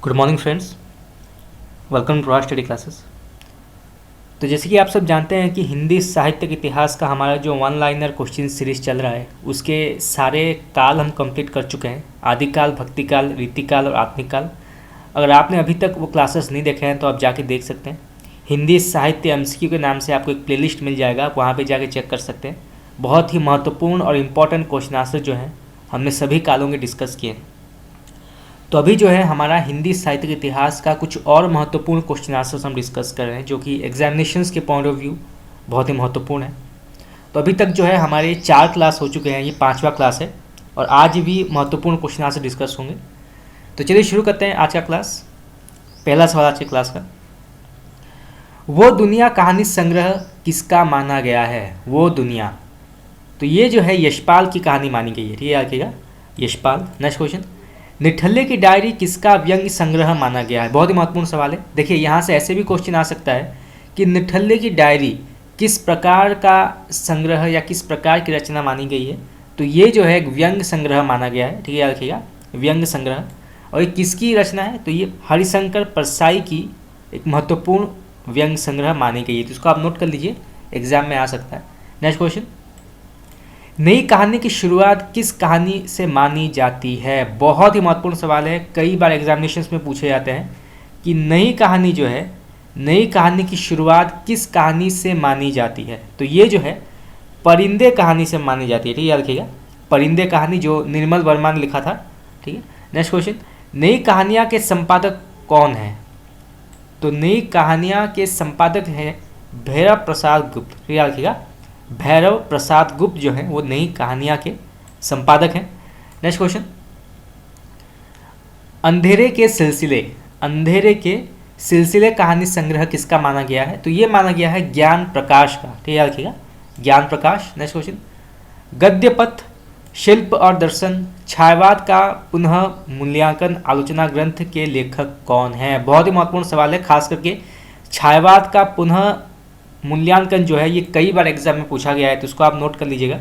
Good morning friends, welcome to our study classes. तो जैसे कि आप सब जानते हैं कि हिंदी साहित्य के इतिहास का हमारा जो वन लाइनर क्वेश्चन सीरीज चल रहा है उसके सारे काल हम कंप्लीट कर चुके हैं। आदिकाल, भक्तिकाल, रीतिकाल और आत्मिक काल। अगर आपने अभी तक वो क्लासेस नहीं देखे हैं तो आप जाके देख सकते हैं। हिंदी साहित्य एमसीक्यू के नाम से आपको एक प्लेलिस्ट मिल जाएगा, आप वहाँ पर जाके चेक कर सकते हैं। बहुत ही महत्वपूर्ण और इम्पॉर्टेंट क्वेश्चन आंसर जो हैं हमने सभी कालों के डिस्कस किए हैं। तो अभी जो है हमारा हिंदी साहित्य के इतिहास का कुछ और महत्वपूर्ण क्वेश्चन आंसर्स हम डिस्कस कर रहे हैं, जो कि एग्जामिनेशंस के पॉइंट ऑफ व्यू बहुत ही महत्वपूर्ण है। तो अभी तक जो है हमारे 4 क्लास हो चुके हैं, ये 5वां क्लास है और आज भी महत्वपूर्ण क्वेश्चन आंसर डिस्कस होंगे। तो चलिए शुरू करते हैं आज का क्लास। पहला सवाल आज के क्लास का, वो दुनिया कहानी संग्रह किसका माना गया है? वो दुनिया, तो ये जो है यशपाल की कहानी मानी गई है। ठीक है, याद रखिएगा, यशपाल। नेक्स्ट क्वेश्चन, निठल्ले की डायरी किसका व्यंग्य संग्रह माना गया है? बहुत ही महत्वपूर्ण सवाल है। देखिए यहाँ से ऐसे भी क्वेश्चन आ सकता है कि निठल्ले की डायरी किस प्रकार का संग्रह या किस प्रकार की रचना मानी गई है? तो ये जो है एक व्यंग्य संग्रह माना गया है। ठीक है, याद रखिएगा, व्यंग्य संग्रह। और ये किसकी रचना है? तो ये हरिशंकर परसाई की एक महत्वपूर्ण व्यंग्य संग्रह मानी गई है। तो इसको आप नोट कर लीजिए, एग्जाम में आ सकता है। नेक्स्ट क्वेश्चन, नई कहानी की शुरुआत किस कहानी से मानी जाती है? बहुत ही महत्वपूर्ण सवाल है, कई बार एग्जामिनेशंस में पूछे जाते हैं कि नई कहानी जो है, नई कहानी की शुरुआत किस कहानी से मानी जाती है? तो ये जो है परिंदे कहानी से मानी जाती है। ठीक है, याद रखिएगा, परिंदे कहानी जो निर्मल वर्मा ने लिखा था। ठीक है। नेक्स्ट क्वेश्चन, नई कहानियाँ के संपादक कौन हैं? तो नई कहानियाँ के संपादक हैं भैरव प्रसाद गुप्त। ठीक है, याद रखिएगा, भैरव प्रसाद गुप्त जो हैं वो नई कहानियाँ के संपादक हैं। नेक्स्ट क्वेश्चन, अंधेरे के सिलसिले, अंधेरे के सिलसिले कहानी संग्रह किसका माना गया है? तो ये माना गया है ज्ञान प्रकाश का। ठीक है, याद रखिएगा, ज्ञान प्रकाश। नेक्स्ट क्वेश्चन, गद्यपथ, शिल्प और दर्शन, छायावाद का पुनः मूल्यांकन आलोचना ग्रंथ के लेखक कौन हैं? बहुत ही महत्वपूर्ण सवाल है, खास करके छायावाद का पुनः मूल्यांकन जो है ये कई बार एग्जाम में पूछा गया है, तो इसको आप नोट कर लीजिएगा।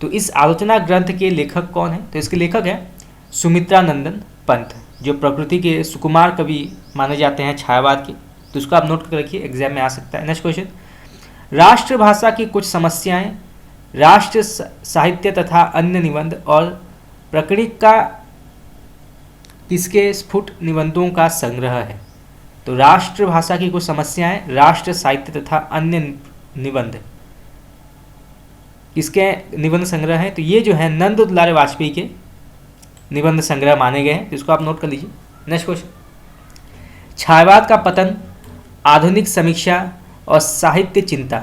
तो इस आलोचना ग्रंथ के लेखक कौन है? तो इसके लेखक हैं सुमित्रानंदन पंत, जो प्रकृति के सुकुमार कवि माने जाते हैं छायावाद के। तो इसको आप नोट कर रखिए, एग्जाम में आ सकता है। नेक्स्ट क्वेश्चन, राष्ट्रभाषा की कुछ समस्याएं, राष्ट्र साहित्य तथा अन्य निबंध और प्रकरणिका किसके स्फुट निबंधों का संग्रह है? तो राष्ट्रभाषा की कुछ समस्याएं, राष्ट्र साहित्य तथा अन्य निबंध किसके निबंध संग्रह हैं? तो ये जो है नंद दुलारे वाजपेयी के निबंध संग्रह माने गए हैं। तो इसको आप नोट कर लीजिए। नेक्स्ट क्वेश्चन, छायावाद का पतन, आधुनिक समीक्षा और साहित्य चिंता,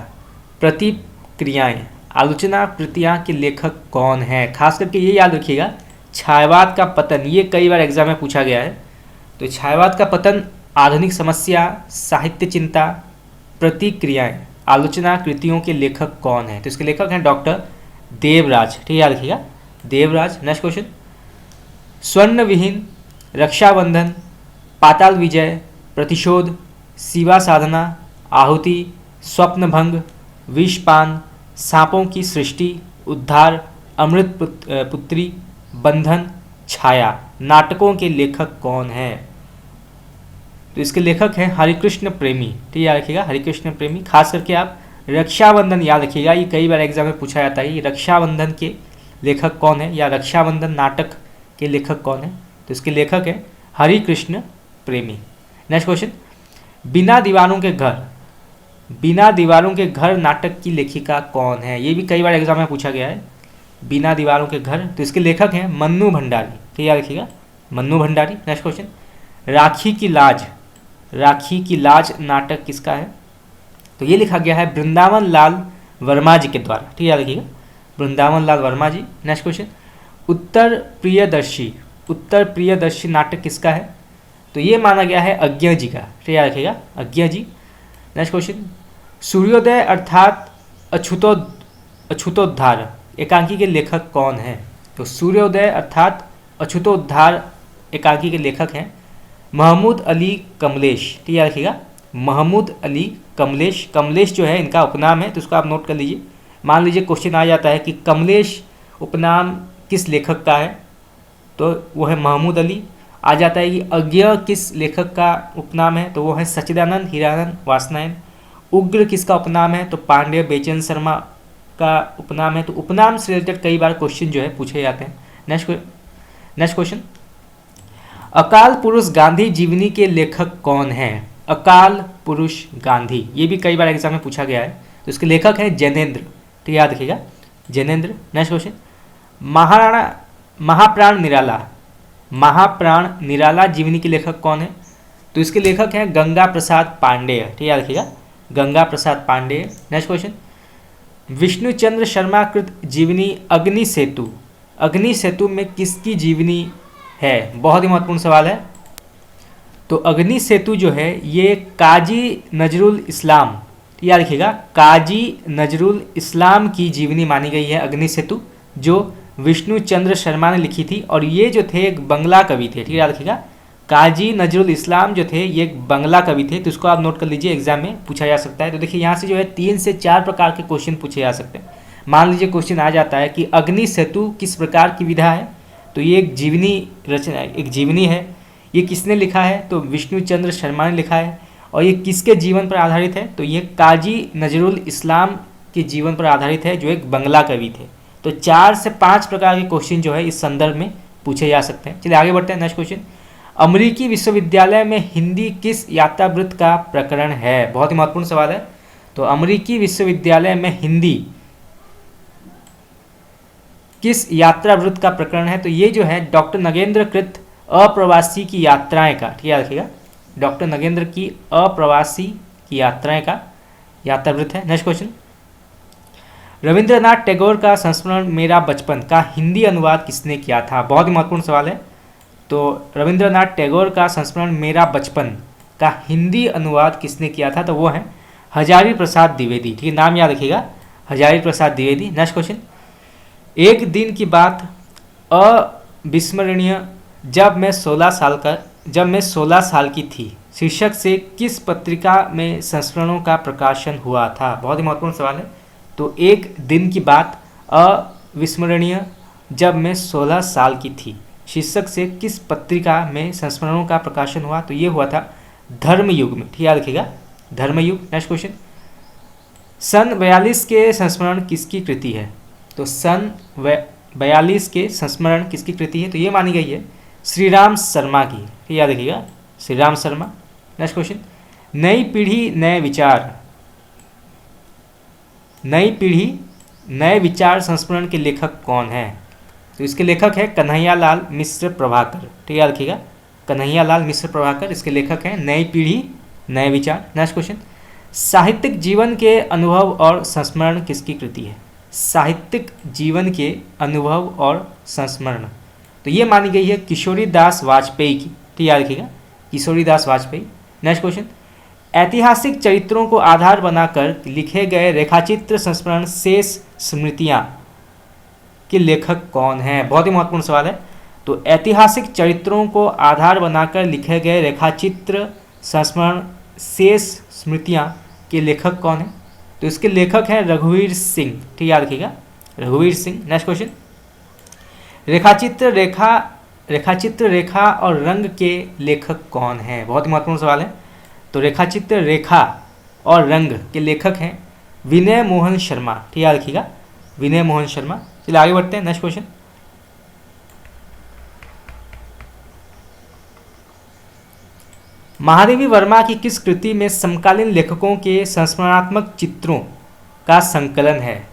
प्रतिक्रियाएं, आलोचना कृतियां के लेखक कौन है? खास करके ये याद रखिएगा, छायावाद का पतन ये कई बार एग्जाम में पूछा गया है। तो छायावाद का पतन, आधुनिक समस्या, साहित्य चिंता, प्रतिक्रियाएं, आलोचना कृतियों के लेखक कौन है? तो इसके लेखक हैं डॉक्टर देवराज। ठीक है, याद रखिएगा, देवराज। नेक्स्ट क्वेश्चन, स्वर्ण विहीन, रक्षाबंधन, पाताल विजय, प्रतिशोध, शिवा साधना, आहुति, स्वप्नभंग, विषपान, सांपों की सृष्टि, उद्धार, अमृत पुत्री, बंधन, छाया नाटकों के लेखक कौन है? तो इसके लेखक हैं हरिकृष्ण प्रेमी। ठीक है, याद रखिएगा, हरिकृष्ण प्रेमी। खास करके आप रक्षाबंधन याद रखिएगा, ये कई बार एग्जाम में पूछा जाता है, ये रक्षाबंधन के लेखक कौन है या रक्षाबंधन नाटक के लेखक कौन है? तो इसके लेखक हैं हरिकृष्ण प्रेमी। नेक्स्ट क्वेश्चन, बिना दीवारों के घर, बिना दीवारों के घर नाटक की लेखिका कौन है? ये भी कई बार एग्जाम में पूछा गया है, बिना दीवारों के घर। तो इसके लेखक हैं मन्नू भंडारी। ठीक है, याद रखिएगा, मन्नू भंडारी। नेक्स्ट क्वेश्चन, राखी की लाज, राखी की लाज नाटक किसका है? तो ये लिखा गया है वृंदावन लाल वर्मा जी के द्वारा। ठीक है, याद रखिएगा, वृंदावन लाल वर्मा जी। नेक्स्ट क्वेश्चन, उत्तर प्रियदर्शी, उत्तर प्रियदर्शी नाटक किसका है? तो ये माना गया है अज्ञा जी का। ठीक है, याद रखिएगा, अज्ञा जी। नेक्स्ट क्वेश्चन, सूर्योदय अर्थात अछूतोद्धार एकांकी के लेखक कौन है? तो सूर्योदय अर्थात अछूतोद्धार एकांकी के लेखक हैं महमूद अली कमलेश। ठीक है, याद रखिएगा, महमूद अली कमलेश। कमलेश जो है इनका उपनाम है, तो उसको आप नोट कर लीजिए। मान लीजिए क्वेश्चन आ जाता है कि कमलेश उपनाम किस लेखक का है? तो वो है महमूद अली। आ जाता है कि अज्ञ किस लेखक का उपनाम है, तो वो है सच्चिदानंद हीरानंद वासनायन। उग्र किसका उपनाम है, तो पांड्य बेचन शर्मा का उपनाम है। तो उपनाम से रिलेटेड कई बार क्वेश्चन जो है पूछे जाते हैं। नेक्स्ट क्वेश्चन, अकाल पुरुष गांधी जीवनी के लेखक कौन है? अकाल पुरुष गांधी, ये भी कई बार एग्जाम में पूछा गया है। तो इसके लेखक हैं जैनेन्द्र, तो याद रखिएगा जैनेन्द्र। नेक्स्ट क्वेश्चन, महाप्राण निराला, महाप्राण निराला जीवनी के लेखक कौन है? तो इसके लेखक हैं गंगा प्रसाद पांडेय, ठीक याद रखिएगा गंगा प्रसाद पांडेय। नेक्स्ट क्वेश्चन, विष्णुचंद्र शर्मा कृत जीवनी अग्नि सेतु, अग्नि सेतु में किसकी जीवनी है? बहुत ही महत्वपूर्ण सवाल है। तो अग्नि सेतु जो है ये काजी नजरुल इस्लाम, याद रखिएगा काजी नजरुल इस्लाम की जीवनी मानी गई है अग्नि सेतु, जो विष्णु चंद्र शर्मा ने लिखी थी। और ये जो थे एक बंगला कवि थे, ठीक है याद रखिएगा काजी नजरुल इस्लाम जो थे ये एक बंगला कवि थे। तो इसको आप नोट कर लीजिए, एग्जाम में पूछा जा सकता है। तो देखिए यहाँ से जो है 3 से 4 प्रकार के क्वेश्चन पूछे जा सकते हैं। मान लीजिए क्वेश्चन आ जाता है कि अग्नि सेतु किस प्रकार की विधा है, तो ये एक जीवनी रचना, एक जीवनी है। ये किसने लिखा है? तो विष्णु चंद्र शर्मा ने लिखा है। और ये किसके जीवन पर आधारित है? तो ये काजी नजरुल इस्लाम के जीवन पर आधारित है, जो एक बंगला कवि थे। तो 4 से 5 प्रकार के क्वेश्चन जो है इस संदर्भ में पूछे जा सकते हैं। चलिए आगे बढ़ते हैं। नेक्स्ट क्वेश्चन, अमेरिकी विश्वविद्यालय में हिंदी किस यात्रावृत्त का प्रकरण है? बहुत ही महत्वपूर्ण सवाल है। तो अमेरिकी विश्वविद्यालय में हिंदी किस यात्रावृत्त का प्रकरण है? तो ये जो है डॉक्टर नगेंद्र कृत अप्रवासी की यात्राएं का, ठीक है रखिएगा डॉक्टर नगेंद्र की अप्रवासी की यात्राएं का यात्रावृत्त है। नेक्स्ट क्वेश्चन, रविंद्रनाथ टैगोर का संस्मरण मेरा बचपन का हिंदी अनुवाद किसने किया था? बहुत ही महत्वपूर्ण सवाल है। तो रविंद्रनाथ टैगोर का संस्मरण मेरा बचपन का हिंदी अनुवाद किसने किया था? तो वो है हजारी प्रसाद द्विवेदी, ठीक है नाम याद रखिएगा हजारी प्रसाद द्विवेदी। नेक्स्ट क्वेश्चन, एक दिन की बात अविस्मरणीय जब मैं 16 साल की थी शीर्षक से किस पत्रिका में संस्मरणों का प्रकाशन हुआ था? बहुत ही महत्वपूर्ण सवाल है। तो एक दिन की बात अविस्मरणीय जब मैं 16 साल की थी शीर्षक से किस पत्रिका में संस्मरणों का प्रकाशन हुआ? तो ये हुआ था धर्मयुग में, ठीक याद रखिएगा धर्मयुग। नेक्स्ट क्वेश्चन, सन 42 के संस्मरण किसकी कृति है? तो सन 42 के संस्मरण किसकी कृति है? तो ये मानी गई है श्री राम शर्मा की, ठीक याद रखिएगा श्री राम शर्मा। नेक्स्ट क्वेश्चन, नई पीढ़ी नए विचार, नई पीढ़ी नए विचार संस्मरण के लेखक कौन है? तो इसके लेखक है कन्हैयालाल मिश्र प्रभाकर, ठीक याद रखिएगा कन्हैयालाल मिश्र प्रभाकर इसके लेखक हैं नई पीढ़ी नए विचार। नेक्स्ट क्वेश्चन, साहित्यिक जीवन के अनुभव और संस्मरण किसकी कृति है? साहित्यिक जीवन के अनुभव और संस्मरण, तो ये मानी गई है किशोरी दास वाजपेयी की, ठीक याद रखिएगा किशोरी दास वाजपेयी। नेक्स्ट क्वेश्चन, ऐतिहासिक चरित्रों को आधार बनाकर लिखे गए रेखाचित्र संस्मरण शेष स्मृतियाँ के लेखक कौन हैं? बहुत ही महत्वपूर्ण सवाल है। तो ऐतिहासिक चरित्रों को आधार बनाकर लिखे गए रेखाचित्र संस्मरण शेष स्मृतियाँ के लेखक कौन हैं? तो इसके लेखक हैं रघुवीर सिंह, ठीक याद रखिएगा रघुवीर सिंह। नेक्स्ट क्वेश्चन, रेखाचित्र रेखा और रंग के लेखक कौन हैं? बहुत ही महत्वपूर्ण सवाल है। तो रेखाचित्र रेखा और रंग के लेखक हैं विनय मोहन शर्मा, ठीक याद रखिएगा विनय मोहन शर्मा। चलिए आगे बढ़ते हैं। नेक्स्ट क्वेश्चन, महादेवी वर्मा की किस कृति में समकालीन लेखकों के संस्मरणात्मक चित्रों का संकलन है?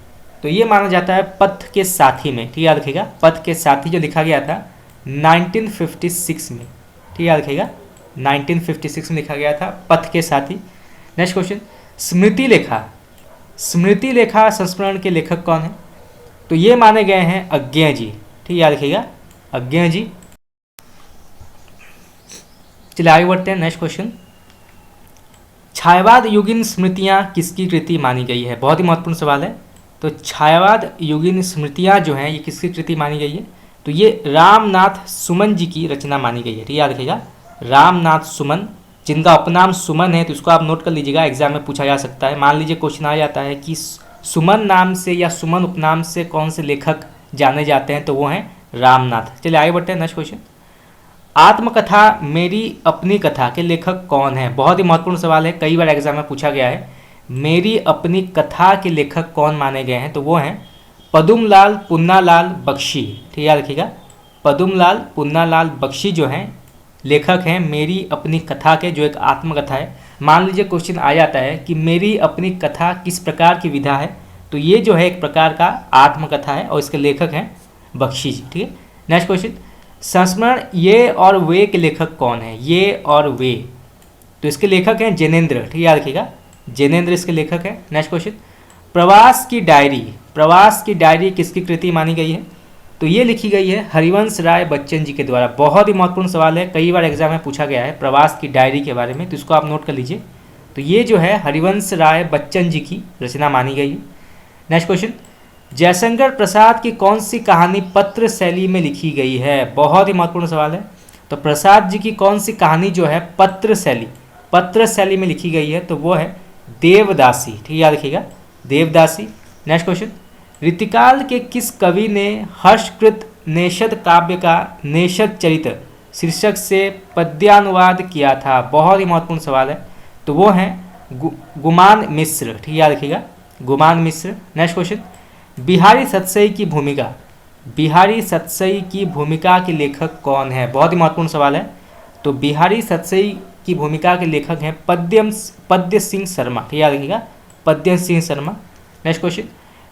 तो ये माना जाता है पथ के साथी में, ठीक याद रखिएगा पथ के साथी जो लिखा गया था 1956 में, ठीक याद रखिएगा 1956 में लिखा गया था पथ के साथी। नेक्स्ट क्वेश्चन, स्मृति लेखा संस्मरण के लेखक कौन है? तो ये माने गए हैं अज्ञेय जी, ठीक याद रखिएगा अज्ञेय जी। चलिए आगे बढ़ते हैं। नेक्स्ट क्वेश्चन, छायावाद युगीन स्मृतियाँ किसकी कृति मानी गई है? बहुत ही महत्वपूर्ण सवाल है। तो छायावाद युगीन स्मृतियाँ जो हैं ये किसकी कृति मानी गई है? तो ये रामनाथ सुमन जी की रचना मानी गई है, ठीक याद रखिएगा रामनाथ सुमन, जिनका उपनाम सुमन है। तो इसको आप नोट कर लीजिएगा, एग्जाम में पूछा जा सकता है। मान लीजिए क्वेश्चन आ जाता है कि सुमन नाम से या सुमन उपनाम से कौन से लेखक जाने जाते हैं? तो वो हैं रामनाथ। चलिए आगे बढ़ते हैं। नेक्स्ट क्वेश्चन, आत्मकथा मेरी अपनी कथा के लेखक कौन है? बहुत ही महत्वपूर्ण सवाल है, कई बार एग्जाम में पूछा गया है। मेरी अपनी कथा के लेखक कौन माने गए हैं? तो वो हैं पदुमलाल पुन्नालाल बख्शी। ठीक याद रखिएगा, पदुमलाल पुन्नालाल बख्शी जो हैं लेखक हैं मेरी अपनी कथा के, जो एक आत्मकथा है। मान लीजिए क्वेश्चन आ जाता है कि मेरी अपनी कथा किस प्रकार की विधा है, तो ये जो है एक प्रकार का आत्मकथा है और इसके लेखक हैं बख्शी जी। ठीक है, नेक्स्ट क्वेश्चन, संस्मरण ये और वे के लेखक कौन है? ये और वे, तो इसके लेखक हैं जैनेन्द्र। ठीक है, याद रखिएगा, जैनेन्द्र इसके लेखक हैं। नेक्स्ट क्वेश्चन, प्रवास की डायरी, प्रवास की डायरी किसकी कृति मानी गई है? तो ये लिखी गई है हरिवंश राय बच्चन जी के द्वारा। बहुत ही महत्वपूर्ण सवाल है, कई बार एग्जाम में पूछा गया है प्रवास की डायरी के बारे में, तो इसको आप नोट कर लीजिए। तो ये जो है हरिवंश राय बच्चन जी की रचना मानी गई है। नेक्स्ट क्वेश्चन, जयशंकर प्रसाद की कौन सी कहानी पत्र शैली में लिखी गई है? बहुत ही महत्वपूर्ण सवाल है। तो प्रसाद जी की कौन सी कहानी जो है पत्र शैली में लिखी गई है? तो वो है देवदासी। ठीक याद रखिएगा, देवदासी। नेक्स्ट क्वेश्चन, ऋतुकाल के किस कवि ने हर्षकृत नेषद काव्य का नेषद चरित्र शीर्षक से पद्यानुवाद किया था? बहुत ही महत्वपूर्ण सवाल है। तो वो हैं गुमान मिश्र। ठीक याद रखिएगा, गुमान मिश्र। नेक्स्ट क्वेश्चन, बिहारी सतसई की भूमिका, बिहारी सतसई की भूमिका के लेखक कौन है? बहुत ही महत्वपूर्ण सवाल है। तो बिहारी सतसई की भूमिका के लेखक हैं पद्य सिंह शर्मा। ठीक याद रखिएगा, पद्य सिंह शर्मा। नेक्स्ट क्वेश्चन,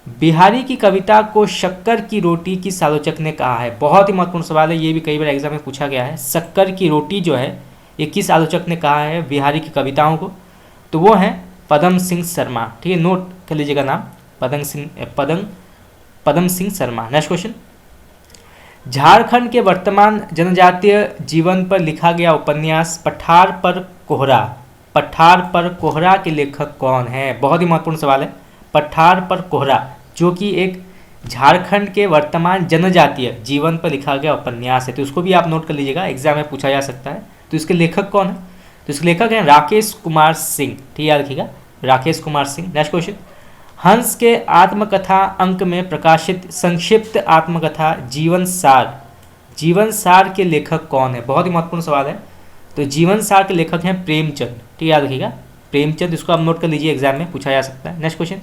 बिहारी की कविता को शक्कर की रोटी किस आलोचक ने कहा है? बहुत ही महत्वपूर्ण सवाल है, ये भी कई बार एग्जाम में पूछा गया है। शक्कर की रोटी जो है ये किस आलोचक ने कहा है बिहारी की कविताओं को? तो वो हैं पदम सिंह शर्मा। ठीक है, नोट कर लीजिएगा नाम, पदम सिंह शर्मा। नेक्स्ट क्वेश्चन, झारखंड के वर्तमान जनजातीय जीवन पर लिखा गया उपन्यास पठार पर कोहरा, पठार पर कोहरा के लेखक कौन है? बहुत ही महत्वपूर्ण सवाल है। पठार पर कोहरा जो कि एक झारखंड के वर्तमान जनजातीय जीवन पर लिखा गया उपन्यास है, तो उसको भी आप नोट कर लीजिएगा, एग्जाम में पूछा जा सकता है। तो इसके लेखक कौन है? तो इसके लेखक हैं राकेश कुमार सिंह। ठीक याद रखिएगा, राकेश कुमार सिंह। नेक्स्ट क्वेश्चन, हंस के आत्मकथा अंक में प्रकाशित संक्षिप्त आत्मकथा जीवन सार के लेखक कौन है? बहुत ही महत्वपूर्ण सवाल है। तो जीवन सार के लेखक हैं प्रेमचंद। ठीक याद रखिएगा, प्रेमचंद, इसको आप नोट कर लीजिए, एग्जाम में पूछा जा सकता है। नेक्स्ट क्वेश्चन,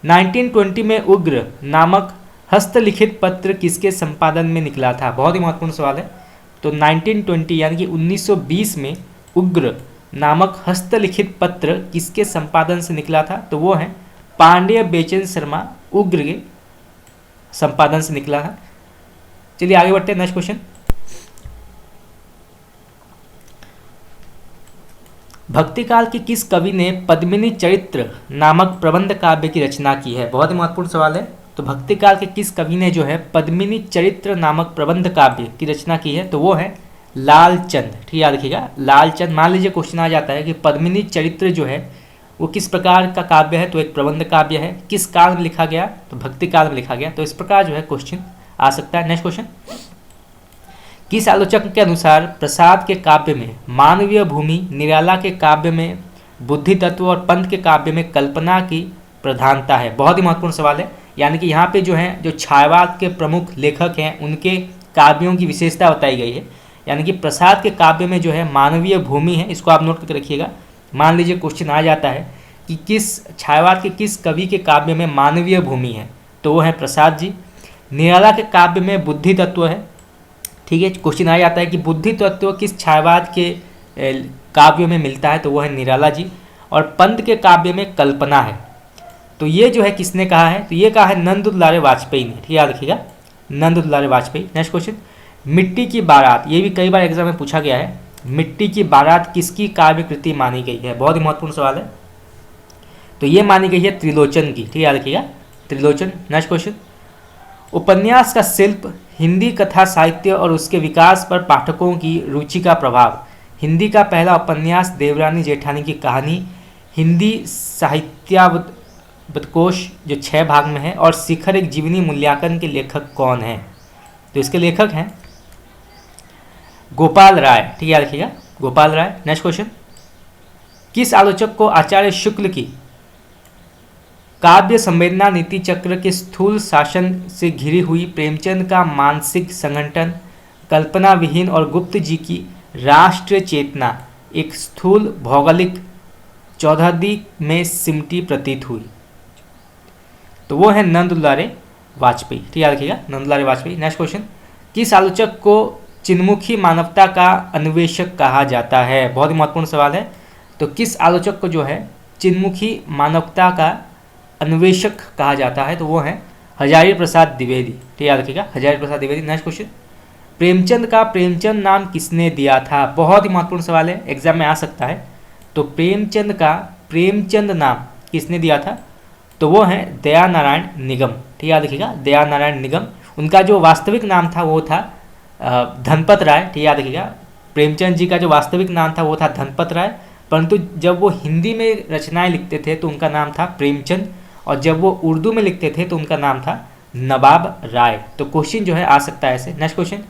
1920 में उग्र नामक हस्तलिखित पत्र किसके संपादन में निकला था? बहुत ही महत्वपूर्ण सवाल है। तो 1920 यानी कि 1920 में उग्र नामक हस्तलिखित पत्र किसके संपादन से निकला था? तो वो है पांडेय बेचन शर्मा, उग्र के संपादन से निकला था। चलिए आगे बढ़ते हैं। नेक्स्ट क्वेश्चन, भक्तिकाल की किस कवि ने पद्मिनी चरित्र नामक प्रबंध काव्य की रचना की है? बहुत ही महत्वपूर्ण सवाल है। तो भक्तिकाल के किस कवि ने जो है पद्मिनी चरित्र नामक प्रबंध काव्य की रचना की है? तो वो है लालचंद। ठीक याद रखिएगा, लालचंद। मान लीजिए क्वेश्चन आ जाता है कि पद्मिनी चरित्र जो है वो किस प्रकार का काव्य है? तो एक प्रबंध काव्य है। किस काल में लिखा गया? तो भक्ति काल में लिखा गया। तो इस प्रकार जो है क्वेश्चन आ सकता है। नेक्स्ट क्वेश्चन, किस आलोचक के अनुसार प्रसाद के काव्य में मानवीय भूमि, निराला के काव्य में बुद्धि तत्व और पंत के काव्य में कल्पना की प्रधानता है? बहुत ही महत्वपूर्ण सवाल है। यानी कि यहाँ पे जो है जो छायावाद के प्रमुख लेखक हैं उनके काव्यों की विशेषता बताई गई है। यानी कि प्रसाद के काव्य में जो है मानवीय भूमि है, इसको आप नोट करके रखिएगा। मान लीजिए क्वेश्चन आ जाता है कि किस छायावाद के किस कवि के काव्य में मानवीय भूमि है? तो वो है प्रसाद जी। निराला के काव्य में बुद्धि तत्व है। ठीक है, क्वेश्चन आ जाता है कि बुद्धि तत्व किस छायावाद के काव्य में मिलता है? तो वो है निराला जी। और पंत के काव्य में कल्पना है। तो ये जो है किसने कहा है? तो ये कहा है नंद दुलारे वाजपेयी ने। ठीक याद रखिएगा, नंद दुलारे वाजपेयी। नेक्स्ट क्वेश्चन, मिट्टी की बारात, ये भी कई बार एग्जाम में पूछा गया है। मिट्टी की बारात किसकी काव्य कृति मानी गई है? बहुत ही महत्वपूर्ण सवाल है। तो ये मानी गई है त्रिलोचन की। ठीक याद रखिएगा, त्रिलोचन। नेक्स्ट क्वेश्चन, उपन्यास का शिल्प, हिंदी कथा साहित्य और उसके विकास पर पाठकों की रुचि का प्रभाव। हिंदी का पहला उपन्यास देवरानी जेठानी की कहानी हिंदी साहित्यावतकोश जो 6 भाग में है, और शिखर एक जीवनी मूल्यांकन के लेखक कौन है? तो इसके लेखक हैं गोपाल राय। ठीक याद रखिएगा, गोपाल राय। नेक्स्ट क्वेश्चन, किस आलोचक को आचार्य शुक्ल की काव्य संवेदना नीति चक्र के स्थूल शासन से घिरी हुई प्रेमचंद का मानसिक संगठन कल्पना विहीन और गुप्त जी की राष्ट्र चेतना एक स्थूल भौगोलिक चौधरी में सिमटी प्रतीत हुई। तो वो है नंद दुलारे वाजपेयी। ठीक याद रखिएगा, नंद दुलारे वाजपेयी। नेक्स्ट क्वेश्चन, किस आलोचक को चिन्मुखी मानवता का अन्वेषक कहा जाता है? बहुत ही महत्वपूर्ण सवाल है। तो किस आलोचक को जो है चिन्मुखी मानवता का अन्वेषक कहा जाता है? तो वो है हजारी प्रसाद द्विवेदी। ठीक याद रखिएगा, हजारी प्रसाद द्विवेदी। नेक्स्ट क्वेश्चन, प्रेमचंद का प्रेमचंद नाम किसने दिया था? बहुत ही महत्वपूर्ण सवाल है, एग्जाम में आ सकता है। तो प्रेमचंद का प्रेमचंद नाम किसने दिया था? तो वो है दया नारायण निगम। ठीक याद रखिएगा, दया नारायण निगम। उनका जो वास्तविक नाम था वो था धनपत राय। ठीक याद रखिएगा, प्रेमचंद जी का जो वास्तविक नाम था वो था धनपत राय, परंतु जब वो हिंदी में रचनाएं लिखते थे तो उनका नाम था प्रेमचंद, और जब वो उर्दू में लिखते थे तो उनका नाम था नवाब राय। तो क्वेश्चन जो है आ सकता है ऐसे। नेक्स्ट क्वेश्चन,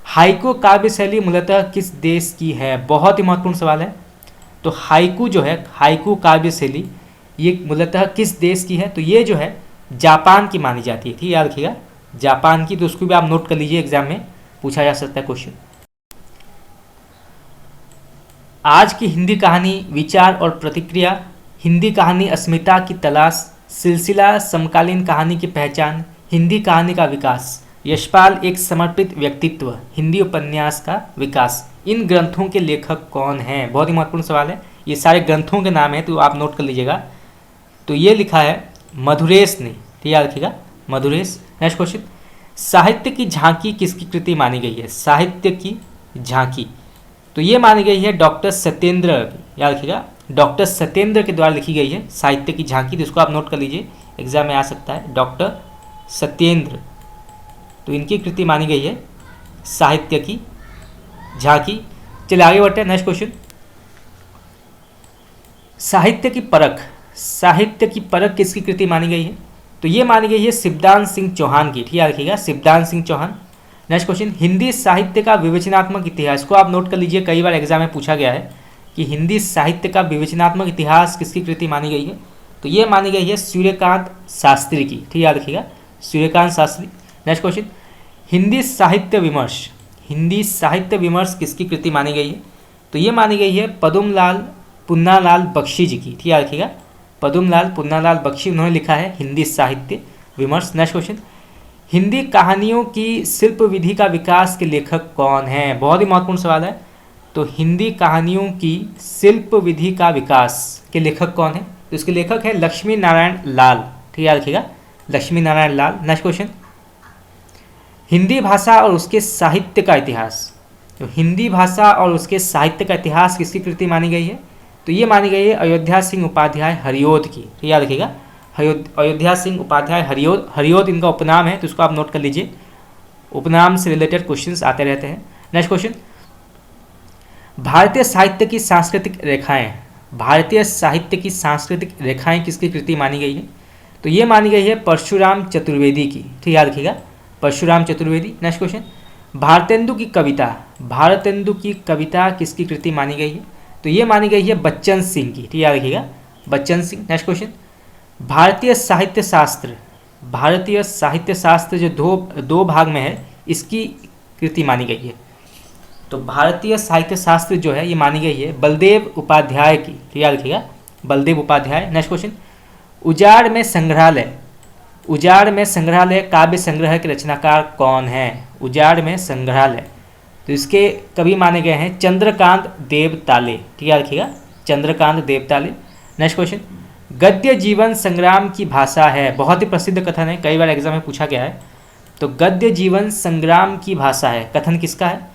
हाइकू काव्य शैली मूलतः किस देश की है? बहुत ही महत्वपूर्ण सवाल है। तो हाइकू जो है, हाइकू काव्य शैली ये मूलतः किस देश की है? तो ये जो है जापान की मानी जाती है। ठीक याद रखिएगा, जापान की। तो उसको भी आप नोट कर लीजिए, एग्जाम में पूछा जा सकता है क्वेश्चन। आज की हिंदी कहानी विचार और प्रतिक्रिया, हिंदी कहानी अस्मिता की तलाश, सिलसिला समकालीन कहानी की पहचान, हिंदी कहानी का विकास, यशपाल एक समर्पित व्यक्तित्व, हिंदी उपन्यास का विकास। इन ग्रंथों के लेखक कौन हैं? बहुत ही महत्वपूर्ण सवाल है। ये सारे ग्रंथों के नाम हैं, तो आप नोट कर लीजिएगा। तो ये लिखा है मधुरेश ने। ठीक याद रखिएगा, मधुरेश। नेक्स्ट क्वेश्चन, साहित्य की झांकी किसकी कृति मानी गई है? साहित्य की झांकी तो ये मानी गई है डॉक्टर सत्येंद्र, याद रखिएगा, डॉक्टर सत्येंद्र के द्वारा लिखी गई है साहित्य की झांकी। तो इसको आप नोट कर लीजिए, एग्जाम में आ सकता है, डॉक्टर सत्येंद्र। तो इनकी कृति मानी गई है साहित्य की झांकी। चलिए आगे बढ़ते हैं। नेक्स्ट क्वेश्चन, साहित्य की परख, साहित्य की परख किसकी कृति मानी गई है? तो ये मानी गई है शिवदान सिंह चौहान की। ठीक याद रखिएगा, शिवदान सिंह चौहान। नेक्स्ट क्वेश्चन, हिंदी साहित्य का विवेचनात्मक इतिहास, को आप नोट कर लीजिए, कई बार एग्जाम में पूछा गया है कि हिंदी साहित्य का विवेचनात्मक इतिहास किसकी कृति मानी गई है? तो ये मानी गई है सूर्यकांत शास्त्री की। ठीक याद रखिएगा, सूर्यकांत शास्त्री। नेक्स्ट क्वेश्चन, हिंदी साहित्य विमर्श, हिंदी साहित्य विमर्श किसकी कृति मानी गई है? तो ये मानी गई है पद्मलाल पुन्नालाल बख्शी जी की। ठीक याद रखिएगा, पद्मलाल पुन्नालाल बख्शी, उन्होंने लिखा है हिंदी साहित्य विमर्श। नेक्स्ट क्वेश्चन, हिंदी कहानियों की शिल्प विधि का विकास के लेखक कौन हैं? बहुत ही महत्वपूर्ण सवाल है। तो हिंदी कहानियों की शिल्प विधि का विकास के लेखक कौन है? तो इसके लेखक है लक्ष्मी नारायण लाल। ठीक याद रखिएगा, लक्ष्मी नारायण लाल। नेक्स्ट क्वेश्चन, हिंदी भाषा और उसके साहित्य का इतिहास, तो हिंदी भाषा और उसके साहित्य का इतिहास किसकी कृति मानी गई है? तो ये मानी गई है अयोध्या सिंह उपाध्याय हरिओद की। ठीक याद रखिएगा, अयोध्या सिंह उपाध्याय हरिओद, हरिओद इनका उपनाम है, तो इसको आप नोट कर लीजिए, उपनाम से रिलेटेड क्वेश्चंस आते रहते हैं। नेक्स्ट क्वेश्चन, भारतीय साहित्य की सांस्कृतिक रेखाएं, भारतीय साहित्य की सांस्कृतिक रेखाएं किसकी कृति मानी गई है? तो ये मानी गई है परशुराम चतुर्वेदी की। ठीक याद रखिएगा, परशुराम चतुर्वेदी। नेक्स्ट क्वेश्चन, भारतेंदु की कविता, भारतेंदु की कविता किसकी कृति मानी गई है? तो ये मानी गई है बच्चन सिंह की। ठीक याद रखिएगा, बच्चन सिंह। नेक्स्ट क्वेश्चन, भारतीय साहित्य शास्त्र, भारतीय साहित्य शास्त्र जो दो भाग में है, इसकी कृति मानी गई है। तो भारतीय साहित्य शास्त्र जो है ये मानी गई है बलदेव उपाध्याय की। ठीक याद रखिएगा, बलदेव उपाध्याय। नेक्स्ट क्वेश्चन, उजाड़ में संग्रहालय, उजाड़ में संग्रहालय काव्य संग्रह के रचनाकार कौन है? उजाड़ में संग्रहालय, तो इसके कवि माने गए हैं चंद्रकांत देवताले। ठीक याद रखिएगा, चंद्रकांत देवताले। नेक्स्ट क्वेश्चन, गद्य जीवन संग्राम की भाषा है, बहुत ही प्रसिद्ध कथन है, कई बार एग्जाम में पूछा गया है। तो गद्य जीवन संग्राम की भाषा है, कथन किसका है?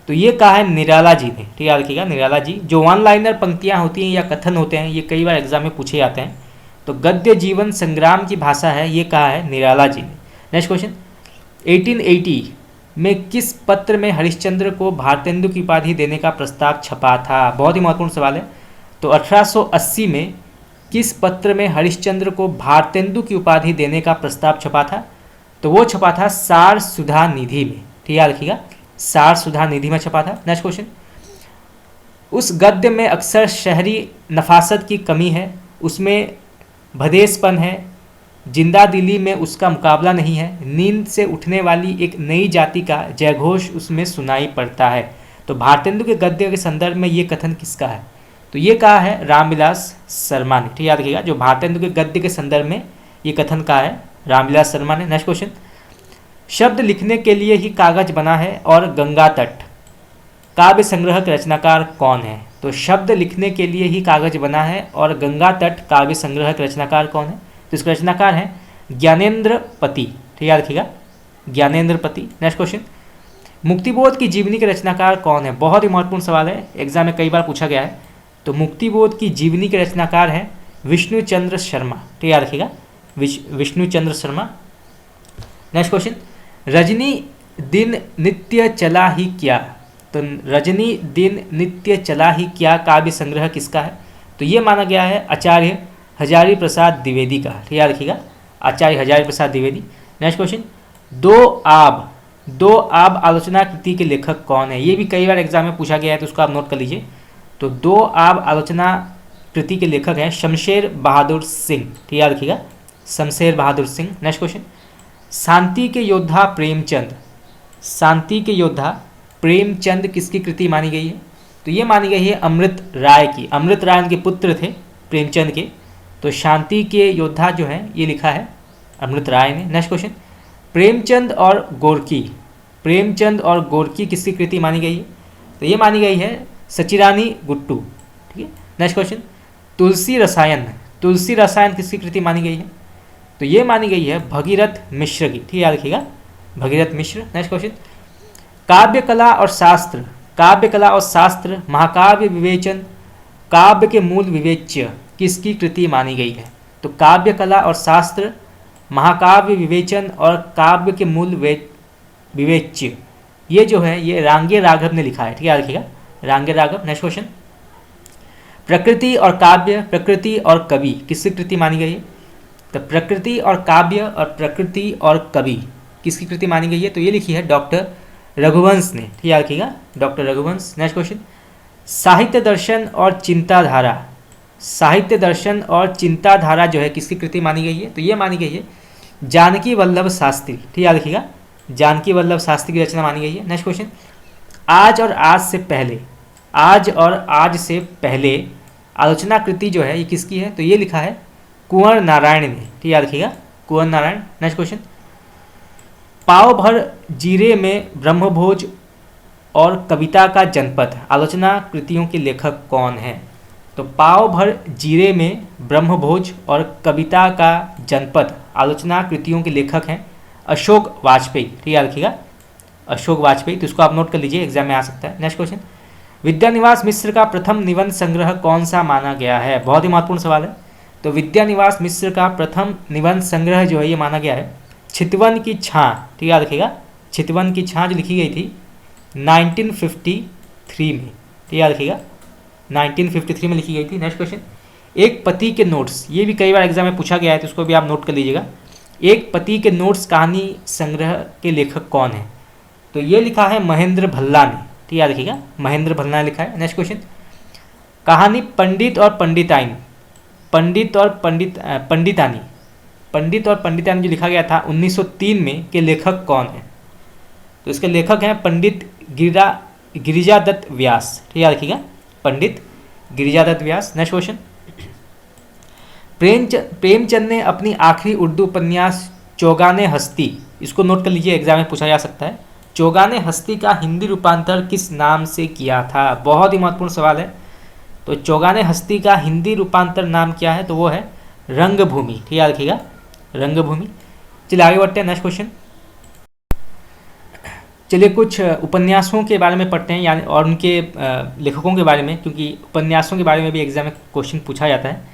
तो ये कहा है निराला जी ने। ठीक याद रखिएगा, निराला जी। जो वन लाइनर पंक्तियाँ होती हैं या कथन होते हैं, ये कई बार एग्जाम में पूछे जाते हैं। तो गद्य जीवन संग्राम की भाषा है, ये कहा है निराला जी ने। नेक्स्ट क्वेश्चन, 1880 में किस पत्र में हरिश्चंद्र को भारतेंदु की उपाधि देने का प्रस्ताव छपा था? बहुत ही महत्वपूर्ण सवाल है। तो 1880 में किस पत्र में हरिश्चंद्र को भारतेंदु की उपाधि देने का प्रस्ताव छपा था? तो वो छपा था सार सुधा निधि में। ठीक याद रखिएगा, सार सुधा निधि में छपा था। नेक्स्ट क्वेश्चन, उस गद्य में अक्सर शहरी नफासत की कमी है, उसमें भदेसपन है, जिंदा दिली में उसका मुकाबला नहीं है, नींद से उठने वाली एक नई जाति का जयघोष उसमें सुनाई पड़ता है। तो भारतेंदु के गद्य के संदर्भ में ये कथन किसका है? तो ये कहा है रामविलास शर्मा ने। ठीक याद रखिएगा, जो भारतेंदु के गद्य के संदर्भ में ये कथन कहा है रामविलास शर्मा ने। नेक्स्ट क्वेश्चन, शब्द लिखने के लिए ही कागज बना है और गंगा तट काव्य संग्रह के रचनाकार कौन है? तो शब्द लिखने के लिए ही कागज बना है और गंगा तट काव्य संग्रह के रचनाकार कौन है? तो इसके रचनाकार हैं ज्ञानेंद्र पति। ठीक याद रखिएगा, ज्ञानेंद्र पति। नेक्स्ट क्वेश्चन, मुक्तिबोध की जीवनी के रचनाकार कौन है? बहुत ही महत्वपूर्ण सवाल है, एग्जाम में कई बार पूछा गया है। तो मुक्तिबोध की जीवनी के रचनाकार हैं विष्णुचंद्र शर्मा। ठीक याद रखिएगा, विष्णुचंद्र शर्मा। नेक्स्ट क्वेश्चन, रजनी दिन नित्य चला ही क्या? तो रजनी दिन नित्य चला ही क्या काव्य संग्रह किसका है? तो ये माना गया है आचार्य हजारी प्रसाद द्विवेदी का। ठीक याद रखिएगा, आचार्य हजारी प्रसाद द्विवेदी। नेक्स्ट क्वेश्चन, दो आब आलोचना कृति के लेखक कौन है? ये भी कई बार एग्जाम में पूछा गया है, तो उसको आप नोट कर लीजिए। तो दो आब आलोचना कृति के लेखक हैं शमशेर बहादुर सिंह। ठीक याद रखिएगा, शमशेर बहादुर सिंह। नेक्स्ट क्वेश्चन, शांति के योद्धा प्रेमचंद, शांति के योद्धा प्रेमचंद किसकी कृति मानी गई है? तो ये मानी गई है अमृत राय की। अमृत राय उनके पुत्र थे प्रेमचंद के। तो शांति के योद्धा जो है ये लिखा है अमृत राय ने। नेक्स्ट क्वेश्चन, प्रेमचंद और गोरकी, प्रेमचंद और गोरकी किसकी कृति मानी गई है? तो ये मानी गई है सचिरानी गुट्टू। ठीक है। नेक्स्ट क्वेश्चन, तुलसी रसायन, तुलसी रसायन किसकी कृति मानी गई है? तो ये मानी गई है भगीरथ मिश्र की। ठीक याद रखिएगा, भगीरथ मिश्र। नेक्स्ट क्वेश्चन, काव्य कला और शास्त्र, काव्य कला और शास्त्र महाकाव्य विवेचन काव्य के मूल विवेच्य किसकी कृति मानी गई है? तो काव्य कला और शास्त्र महाकाव्य विवेचन और काव्य के मूल विवेच्य ये जो है ये रांगे राघव ने लिखा है। ठीक है, याद रखिएगा, रांगे राघव। नेक्स्ट क्वेश्चन, प्रकृति और काव्य, प्रकृति और कवि किसकी कृति मानी गई है? तो प्रकृति और काव्य और प्रकृति और कवि किसकी कृति मानी गई है? तो ये लिखी है डॉक्टर रघुवंश ने। ठीक याद रखिएगा, डॉक्टर रघुवंश। नेक्स्ट क्वेश्चन, साहित्य दर्शन और चिंताधारा, साहित्य दर्शन और चिंताधारा जो है किसकी कृति मानी गई है? तो ये मानी गई है जानकी वल्लभ शास्त्री। ठीक याद रखिएगा, जानकी वल्लभ शास्त्री की रचना मानी गई है। नेक्स्ट क्वेश्चन, आज और आज से पहले, आज और आज से पहले आलोचना कृति जो है ये किसकी है? तो ये लिखा है कुंवर नारायण ने। ठीक याद रखिएगा, कुंवर नारायण। नेक्स्ट क्वेश्चन, पाव भर जीरे में ब्रह्मभोज और कविता का जनपद आलोचना कृतियों के लेखक कौन है? तो पाव भर जीरे में ब्रह्मभोज और कविता का जनपद आलोचना कृतियों के लेखक हैं अशोक वाजपेयी। ठीक याद रखिएगा, अशोक वाजपेयी। तो इसको आप नोट कर लीजिए, एग्जाम में आ सकता है। नेक्स्ट क्वेश्चन, विद्यानिवास मिश्र का प्रथम निबंध संग्रह कौन सा माना गया है? बहुत ही महत्वपूर्ण सवाल है। तो विद्यानिवास मिश्र का प्रथम निबंध संग्रह जो है ये माना गया है चितवन की छाँ। ठीक याद रखिएगा, चितवन की छाँ जो लिखी गई थी 1953 में। ठीक याद रखिएगा, 1953 में लिखी गई थी। नेक्स्ट क्वेश्चन, एक पति के नोट्स, ये भी कई बार एग्जाम में पूछा गया है, तो उसको भी आप नोट कर लीजिएगा। एक पति के नोट्स कहानी संग्रह के लेखक कौन है? तो ये लिखा है महेंद्र भल्ला ने। ठीक याद रखिएगा, महेंद्र भल्ला ने लिखा है। नेक्स्ट क्वेश्चन, कहानी पंडित और पंडिताइन, पंडित और पंडितानी, पंडित और पंडितानी जो लिखा गया था 1903 में के लेखक कौन है? तो इसके लेखक हैं पंडित गिरिजादत्त व्यास। ठीक याद रखिएगा, पंडित गिरिजादत्त व्यास। नेक्स्ट क्वेश्चन, प्रेमचंद ने अपनी आखिरी उर्दू उपन्यास चौगाने हस्ती, इसको नोट कर लीजिए, एग्जाम में पूछा जा सकता है। चौगाने हस्ती का हिंदी रूपांतर किस नाम से किया था? बहुत ही महत्वपूर्ण सवाल है। तो चौगाने हस्ती का हिंदी रूपांतर नाम क्या है? तो वो है रंगभूमि। ठीक याद रखिएगा, रंगभूमि। चलिए आगे बढ़ते हैं। नेक्स्ट क्वेश्चन, चलिए कुछ उपन्यासों के बारे में पढ़ते हैं, यानी और उनके लेखकों के बारे में, क्योंकि उपन्यासों के बारे में भी एग्जाम में क्वेश्चन पूछा जाता है।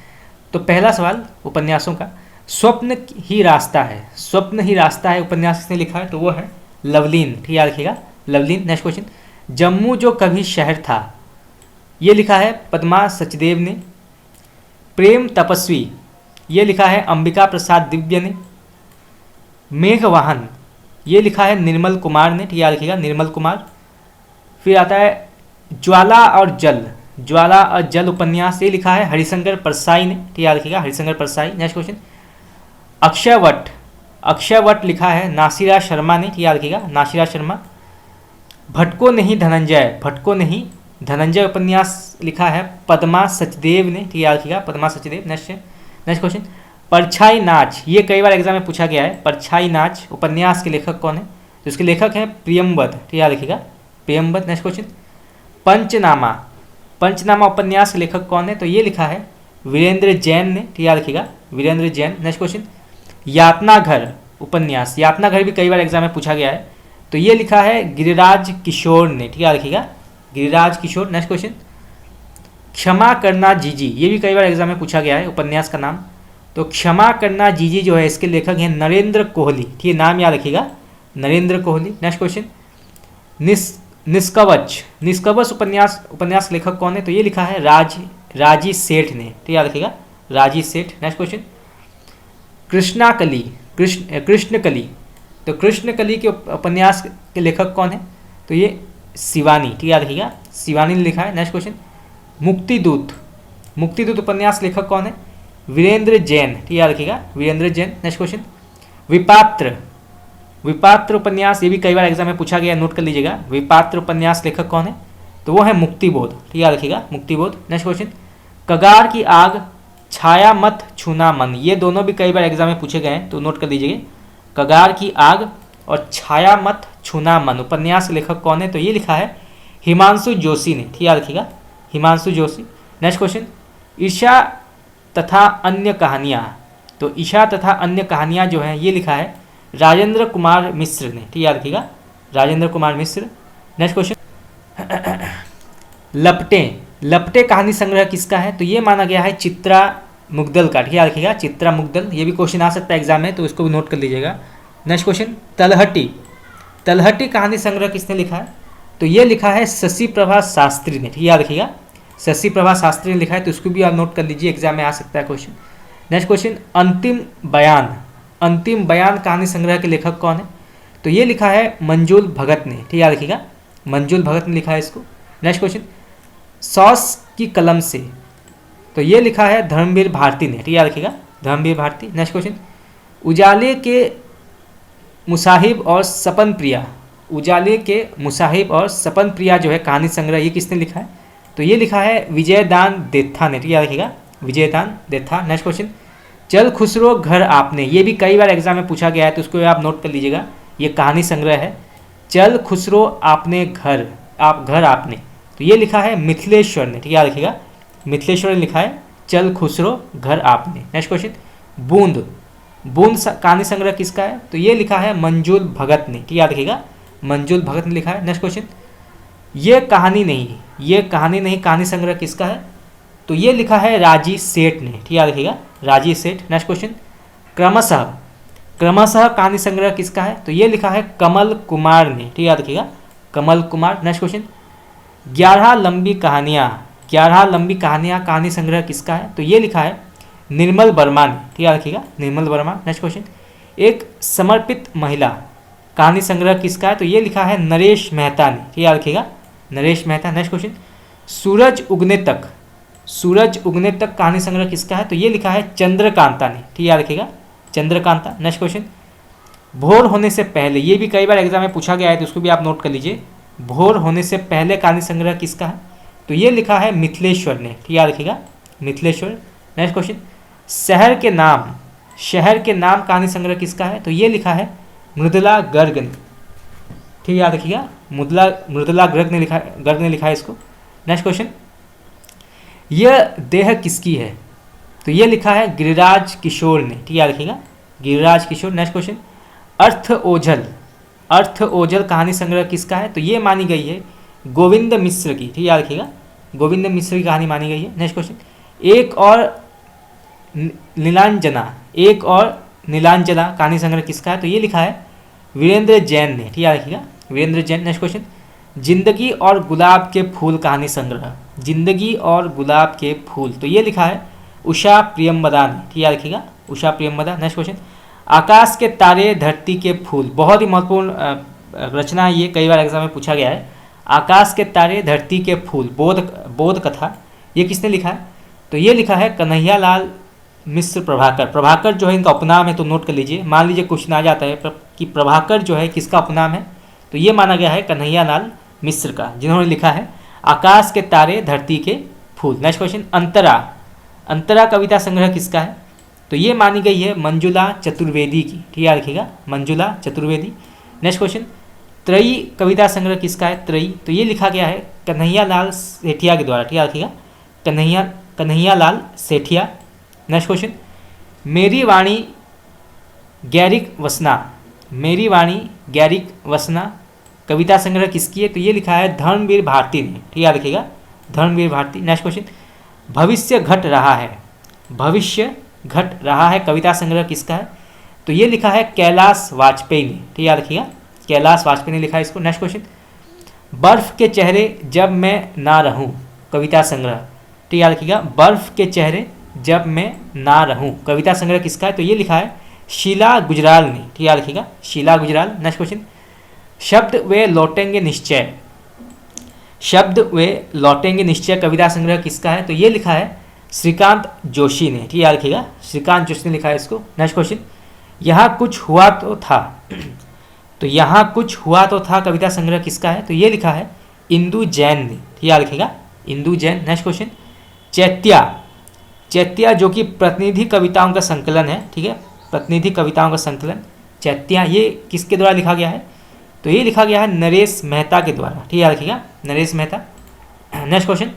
तो पहला सवाल उपन्यासों का, स्वप्न ही रास्ता है, स्वप्न ही रास्ता है उपन्यास किसने लिखा है? तो वो है लवलीन। ठीक याद रखिएगा, लवलीन। नेक्स्ट क्वेश्चन, जम्मू जो कभी शहर था, ये लिखा है पद्मा सचदेव ने। प्रेम तपस्वी, ये लिखा है अंबिका प्रसाद दिव्य ने। मेघवाहन, ये लिखा है निर्मल कुमार ने। ठीक याद रखिएगा, निर्मल कुमार। फिर आता है ज्वाला और जल, ज्वाला और जल उपन्यास, ये लिखा है हरिशंकर परसाई ने। ठीक याद रखिएगा, हरिशंकर परसाई। नेक्स्ट क्वेश्चन, अक्षयवट, अक्षयवट लिखा है नासिरा शर्मा ने, याद रखिएगा नासिरा शर्मा। भटको नहीं धनंजय, भटको नहीं धनंजय उपन्यास लिखा है पद्मा सचदेव ने, ठीक है याद रखिएगा पद्मा सचदेव। नेक्स्ट क्वेश्चन, परछाई नाच, ये कई बार एग्जाम में पूछा गया है। परछाई नाच उपन्यास के लेखक कौन है? तो इसके लेखक हैं प्रियमवद, ठीक है याद रखिएगा प्रियमवद। नेक्स्ट क्वेश्चन, पंचनामा, पंचनामा उपन्यास के लेखक कौन है? तो ये लिखा है वीरेंद्र जैन ने, ठीक है याद रखिएगा वीरेंद्र जैन। नेक्स्ट क्वेश्चन, यातना घर उपन्यास, यातना घर भी कई बार एग्जाम में पूछा गया है। तो ये लिखा है गिरिराज किशोर ने, ठीक है याद रखिएगा गिरिराज किशोर। नेक्स्ट क्वेश्चन, क्षमा करना जीजी, ये भी कई बार एग्जाम में पूछा गया है उपन्यास का नाम। तो क्षमा करना जीजी जो है इसके लेखक हैं नरेंद्र कोहली, ठीक है नाम याद रखिएगा नरेंद्र कोहली। नेक्स्ट क्वेश्चन, निष्कवच, निष्कवच उपन्यास लेखक कौन है? तो ये लिखा है राजी सेठ ने, ठीक है याद रखिएगा राजी सेठ। नेक्स्ट क्वेश्चन, कृष्णाकली, कृष्णकली, तो कृष्णकली के उपन्यास के लेखक कौन है? तो ये शिवानी, ठीक है याद रखिएगा शिवानी ने लिखा है। नेक्स्ट क्वेश्चन, मुक्तिदूत, मुक्तिदूत उपन्यास लेखक कौन है? वीरेंद्र जैन, ठीक है याद रखिएगा वीरेंद्र जैन। नेक्स्ट क्वेश्चन, विपात्र, विपात्र उपन्यास ये भी कई बार एग्जाम में पूछा गया, नोट कर लीजिएगा विपात्र उपन्यास लेखक कौन है? तो वो है मुक्तिबोध, ठीक है याद रखिएगा मुक्तिबोध। नेक्स्ट क्वेश्चन, कगार की आग, छाया मत छूना मन, ये दोनों भी कई बार एग्जाम में पूछे गए हैं, तो नोट कर लीजिएगा कगार की आग और छाया मत छूना मन उपन्यास लेखक कौन है? तो ये लिखा है हिमांशु जोशी ने, ठीक है याद रखिएगा हिमांशु जोशी। नेक्स्ट क्वेश्चन, ईशा तथा अन्य कहानियाँ, तो ईशा तथा अन्य कहानियाँ जो हैं ये लिखा है राजेंद्र कुमार मिश्र ने, ठीक है याद रखिएगा राजेंद्र कुमार मिश्र। नेक्स्ट क्वेश्चन, लपटे, लपटे कहानी संग्रह किसका है? तो ये माना गया है चित्रा मुग्दल का, ठीक है याद रखिएगा चित्रा मुग्दल, ये भी क्वेश्चन आ सकता है एग्जाम में, तो इसको भी नोट कर लीजिएगा। नेक्स्ट क्वेश्चन, तलहटी, तलहटी कहानी संग्रह किसने लिखा है? तो ये लिखा है शशि प्रभा शास्त्री ने, ठीक है याद रखिएगा शशि प्रभा शास्त्री ने लिखा है, तो इसको भी आप नोट कर लीजिए एग्जाम में आ सकता है क्वेश्चन। नेक्स्ट क्वेश्चन, अंतिम बयान, अंतिम बयान कहानी संग्रह के लेखक कौन है? तो ये लिखा है मंजुल भगत ने, ठीक है याद रखिएगा मंजुल भगत ने लिखा है इसको। नेक्स्ट क्वेश्चन, सॉस की कलम से, तो ये लिखा है धर्मवीर भारती ने, ठीक है याद रखिएगा धर्मवीर भारती। नेक्स्ट क्वेश्चन, उजाले के मुसाहिब और सपन प्रिया, उजाले के मुसाहिब और सपन प्रिया जो है कहानी संग्रह ये किसने लिखा है? तो ये लिखा है विजयदान देथा ने, ठीक है याद रखिएगा विजयदान देथा। नेक्स्ट क्वेश्चन, चल खुसरो घर आपने, ये भी कई बार एग्जाम में पूछा गया है, तो उसको आप नोट कर लीजिएगा ये कहानी संग्रह है चल खुसरो आपने घर, आप घर आपने, तो ये लिखा है मिथिलेश्वर ने, ठीक है याद रखिएगा मिथिलेश्वर ने लिखा है चल खुसरो घर आपने। नेक्स्ट क्वेश्चन, बूंद, बूंद कहानी संग्रह किसका है? तो ये लिखा है मंजुल भगत ने, ठीक है याद रखिएगा मंजुल भगत ने लिखा है। नेक्स्ट क्वेश्चन, ये कहानी नहीं, ये कहानी नहीं कहानी संग्रह किसका है? तो ये लिखा है राजी सेठ ने, ठीक है याद रखिएगा राजी सेठ। नेक्स्ट क्वेश्चन, क्रमशः, क्रमशः कहानी संग्रह किसका है? तो ये लिखा है कमल कुमार ने, ठीक है याद रखिएगा कमल कुमार। नेक्स्ट क्वेश्चन, 11 लंबी कहानियाँ, 11 लंबी कहानियाँ कहानी संग्रह किसका है? तो ये लिखा है निर्मल वर्मा ने, ठीक है याद रखिएगा निर्मल वर्मा। नेक्स्ट क्वेश्चन, एक समर्पित महिला कहानी संग्रह किसका है? तो ये लिखा है नरेश मेहता ने, ठीक है याद रखिएगा नरेश मेहता। नेक्स्ट क्वेश्चन, सूरज उगने तक, सूरज उगने तक कहानी संग्रह किसका है? तो ये लिखा है चंद्रकांता ने, ठीक है याद रखिएगा चंद्रकांता। नेक्स्ट क्वेश्चन, भोर होने से पहले, ये भी कई बार एग्जाम में पूछा गया है, तो उसको भी आप नोट कर लीजिए भोर होने से पहले कहानी संग्रह किसका है? तो ये लिखा है मिथिलेश्वर ने, ठीक है याद रखिएगा मिथिलेश्वर। नेक्स्ट क्वेश्चन, शहर के नाम, शहर के नाम कहानी संग्रह किसका है? तो ये लिखा है मृदुला गर्ग ने, ठीक है याद रखिएगा मृदुला गर्ग ने लिखा है इसको। नेक्स्ट क्वेश्चन, यह देह किसकी है? तो ये लिखा है गिरिराज किशोर ने, ठीक है याद रखिएगा गिरिराज किशोर। नेक्स्ट क्वेश्चन, अर्थ ओझल, अर्थ ओझल कहानी संग्रह किसका है? तो ये मानी गई है गोविंद मिश्र की, ठीक है याद रखिएगा गोविंद मिश्र की कहानी मानी गई है। नेक्स्ट क्वेश्चन, एक और नीलांजना, एक और नीलांजना कहानी संग्रह किसका है? तो ये लिखा है वीरेंद्र जैन ने, ठीक है याद रखिएगा वीरेंद्र जैन। नेक्स्ट क्वेश्चन, जिंदगी और गुलाब के फूल कहानी संग्रह, जिंदगी और गुलाब के फूल, तो ये लिखा है उषा प्रियमवदा ने, ठीक है याद रखिएगा उषा प्रियमवदा। नेक्स्ट क्वेश्चन, आकाश के तारे धरती के फूल, बहुत ही महत्वपूर्ण रचना है ये, कई बार एग्जाम में पूछा गया है। आकाश के तारे धरती के फूल, बोध कथा, ये किसने लिखा है? तो ये लिखा है कन्हैया लाल मिश्र प्रभाकर। प्रभाकर जो है इनका उपनाम है, तो नोट कर लीजिए। मान लीजिए क्वेश्चन आ जाता है कि प्रभाकर जो है किसका उपनाम है, तो ये माना गया है कन्हैया लाल मिश्र का, जिन्होंने लिखा है आकाश के तारे धरती के फूल। नेक्स्ट क्वेश्चन, अंतरा। अंतरा कविता संग्रह किसका है, तो ये मानी गई है मंजुला चतुर्वेदी की। ठीक है, रखिएगा मंजुला चतुर्वेदी। नेक्स्ट क्वेश्चन, त्रयी कविता संग्रह किसका है, त्रयी, तो ये लिखा गया है कन्हैया लाल सेठिया के द्वारा। ठीक है, रखिएगा कन्हैया लाल सेठिया। नेक्स्ट क्वेश्चन, मेरी वाणी गैरिक वसना। मेरी वाणी गैरिक वसना कविता संग्रह किसकी है, तो ये लिखा है धर्मवीर भारती ने। ठीक है, रखिएगा धर्मवीर भारती। नेक्स्ट क्वेश्चन, भविष्य घट रहा है। भविष्य घट रहा है कविता संग्रह किसका है, तो ये लिखा है कैलाश वाजपेयी ने। ठीक है, रखिएगा कैलाश वाजपेयी ने लिखा है इसको। नेक्स्ट क्वेश्चन, बर्फ के चेहरे जब मैं ना रहूं कविता संग्रह। ठीक है, रखिएगा बर्फ के चेहरे जब मैं ना रहूं कविता संग्रह किसका है, तो ये लिखा है शीला गुजराल ने। ठीक है, रखिएगा शीला गुजराल। नेक्स्ट क्वेश्चन, शब्द वे लौटेंगे निश्चय। शब्द वे लौटेंगे निश्चय कविता संग्रह किसका है, तो ये लिखा है श्रीकांत जोशी ने। ठीक है, रखिएगा श्रीकांत जोशी ने लिखा है इसको। नेक्स्ट क्वेश्चन, यहाँ कुछ हुआ तो था। तो यहाँ कुछ हुआ तो था कविता संग्रह किसका है, तो ये लिखा है इंदु जैन ने। ठीक है, रखिएगा इंदु जैन। Next question, Chaitya. चैत्या जो कि प्रतिनिधि कविताओं का संकलन है। ठीक है, प्रतिनिधि कविताओं का संकलन चैत्या, ये किसके द्वारा लिखा गया है, तो ये लिखा गया है नरेश मेहता के द्वारा। ठीक है, रखिएगा नरेश मेहता। नेक्स्ट क्वेश्चन,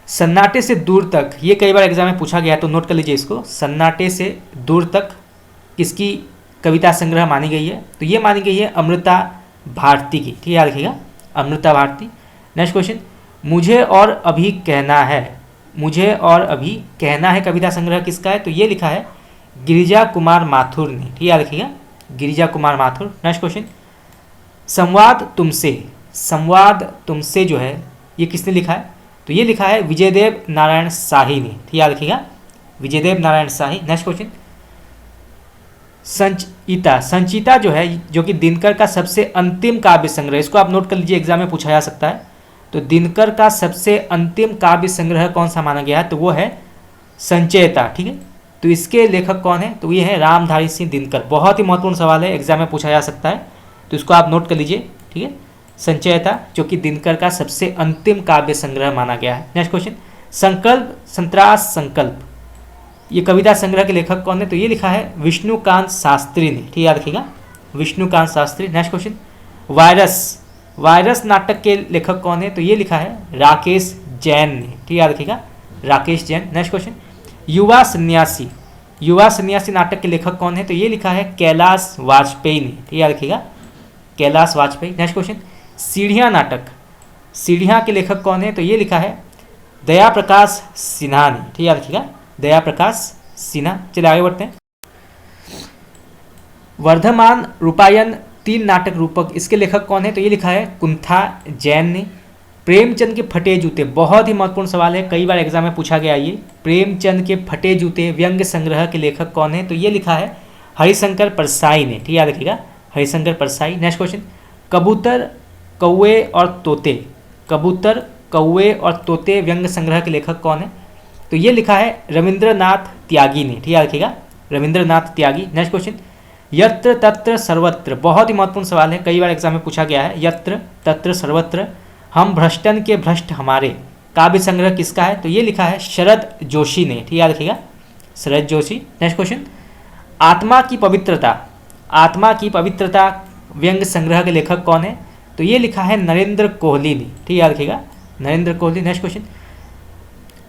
सन्नाटे से दूर तक, ये कई बार एग्जाम में पूछा गया है, तो नोट कर लीजिए इसको। सन्नाटे से दूर तक किसकी कविता संग्रह मानी गई है, तो ये मानी गई है अमृता भारती की। ठीक है, रखिएगा अमृता भारती। नेक्स्ट क्वेश्चन, मुझे और अभी कहना है। मुझे और अभी कहना है कविता संग्रह किसका है, तो ये लिखा है गिरिजा कुमार माथुर ने। ठीक है, रखिएगा गिरिजा कुमार माथुर। नेक्स्ट क्वेश्चन, संवाद तुमसे। संवाद तुमसे जो है ये किसने लिखा है, तो ये लिखा है विजयदेव नारायण शाही ने। ठीक है, रखिएगा विजयदेव नारायण शाही। नेक्स्ट क्वेश्चन, संचिता। संचिता जो है जो कि दिनकर का सबसे अंतिम काव्य संग्रह, इसको आप नोट कर लीजिए, एग्जाम में पूछा जा सकता है। तो दिनकर का सबसे अंतिम काव्य संग्रह कौन सा माना गया है, तो वो है संचयता। ठीक है, तो इसके लेखक कौन है, तो ये है रामधारी सिंह दिनकर। बहुत ही महत्वपूर्ण सवाल है, एग्जाम में पूछा जा सकता है, तो इसको आप नोट कर लीजिए। ठीक है, संचयता जो कि दिनकर का सबसे अंतिम काव्य संग्रह माना गया है। नेक्स्ट क्वेश्चन, संकल्प संतरास संकल्प, ये कविता संग्रह के लेखक कौन है, तो ये लिखा है विष्णुकांत शास्त्री ने। ठीक है, रखिएगा Vishnukant Shastri. Next question, virus. Virus नाटक के लेखक कौन है, तो ये लिखा है राकेश जैन ने। ठीक है, रखिएगा राकेश जैन। नेक्स्ट क्वेश्चन, युवा सन्यासी। युवा सन्यासी नाटक के लेखक कौन है, तो ये लिखा है कैलाश वाजपेयी ने। ठीक है, रखिएगा कैलाश वाजपेयी। नेक्स्ट क्वेश्चन, सीढ़ियाँ नाटक। सीढ़ियाँ के लेखक कौन है, तो ये लिखा है दया प्रकाश सिन्हा ने। ठीक है, रखिएगा दया प्रकाश सिन्हा। चलिए आगे बढ़ते हैं। वर्धमान रूपायन 3 नाटक रूपक, इसके लेखक कौन है, तो ये लिखा है कुंथा जैन ने। प्रेमचंद के फटे जूते, बहुत ही महत्वपूर्ण सवाल है, कई बार एग्जाम में पूछा गया ये। प्रेमचंद के फटे जूते व्यंग्य संग्रह के लेखक कौन है, तो ये लिखा है हरिशंकर परसाई ने। ठीक है, रखिएगा हरिशंकर परसाई। नेक्स्ट क्वेश्चन, कबूतर कौवे और तोते। कबूतर कौवे और तोते व्यंग्य संग्रह के लेखक कौन है, तो ये लिखा है रविंद्रनाथ त्यागी ने। ठीक है, रखिएगा रविंद्रनाथ त्यागी। नेक्स्ट क्वेश्चन, यत्र तत्र सर्वत्र, बहुत ही महत्वपूर्ण सवाल है, कई बार एग्जाम में पूछा गया है। यत्र तत्र सर्वत्र हम भ्रष्टन के भ्रष्ट हमारे काव्य संग्रह किसका है, तो ये लिखा है शरद जोशी ने। ठीक है, रखिएगा शरद जोशी। नेक्स्ट क्वेश्चन, आत्मा की पवित्रता। आत्मा की पवित्रता व्यंग्य संग्रह के लेखक कौन है, तो ये लिखा है नरेंद्र कोहली ने। ठीक है, रखिएगा नरेंद्र कोहली। नेक्स्ट क्वेश्चन,